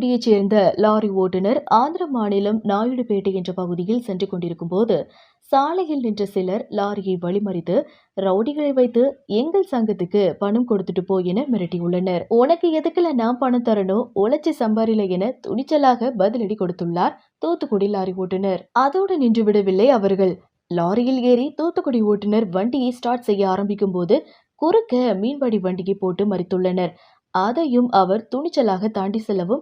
தூத்துக்குடியைச் சேர்ந்த லாரி ஓட்டுநர் ஆந்திர மாநிலம் நாயுடுபேட்டை என்ற பகுதியில் சென்று கொண்டிருக்கும் போது சாலையில் நின்ற சிலர் லாரியை வழிமறித்து ரவுடிகளை வைத்து எங்கள் சங்கத்துக்கு பணம் கொடுத்துட்டு போ என மிரட்டியுள்ளனர். உனக்கு எதுக்குல நான் பணம் தரணும், உழைச்சி சம்பாரில என துணிச்சலாக பதிலடி கொடுத்துள்ளார் தூத்துக்குடி லாரி ஓட்டுநர். அதோடு நின்று விடவில்லை அவர்கள். லாரியில் ஏறி தூத்துக்குடி ஓட்டுநர் வண்டியை ஸ்டார்ட் செய்ய ஆரம்பிக்கும் போது குறுக்க மீன்பிடி வண்டியை போட்டு மறித்துள்ளனர். அதையும் அவர் துணிச்சலாக தாண்டி செல்லவும்,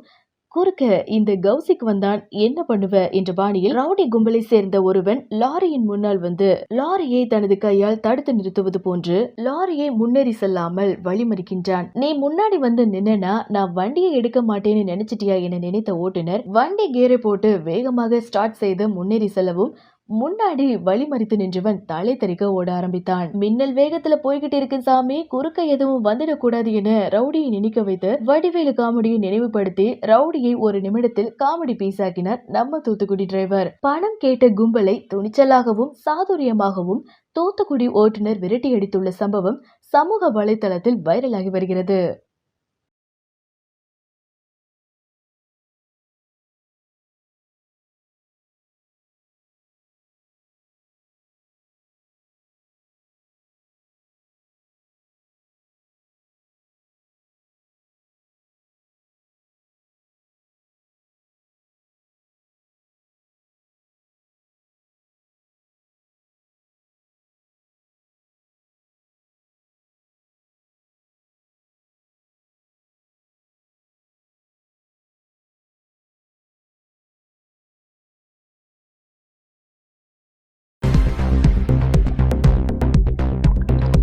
குறுக்க இந்த கௌசிக் வந்தான் என்ன பண்ணுவ என்ற பாணியில் ரவுடி கும்பலை சேர்ந்த ஒருவன் லாரியின் முன்னால் வந்து லாரியை தனது கையால் தடுத்து நிறுத்துவது போன்று லாரியை முன்னேறி செல்லாமல் வழிமறிக்கின்றான். நீ முன்னாடி வந்து நின்னா நான் வண்டியை எடுக்க மாட்டேன்னு நினைச்சிட்டியா என நினைத்த ஓட்டுநர் வண்டி கேரை போட்டு வேகமாக ஸ்டார்ட் செய்து முன்னேறி செல்லவும், முன்னாடி வழிமறித்து நின்றவன் தலை தெறிக்க ஓட ஆரம்பித்தான். மின்னல் வேகத்துல போய்கிட்டு இருக்கு சாமி, குறுக்க எதுவும் வந்துடக்கூடாது என ரவுடியை நினைக்க வைத்து வடிவேலு காமெடியை நினைவுபடுத்தி ரவுடியை ஒரு நிமிடத்தில் காமெடி பீஸாக்கினார் நம்ம தூத்துக்குடி டிரைவர். பணம் கேட்ட கும்பலை துணிச்சலாகவும் சாதுரியமாகவும் தூத்துக்குடி ஓட்டுநர் விரட்டி அடித்துள்ள சம்பவம் சமூக வலைதளத்தில் வைரலாகி வருகிறது.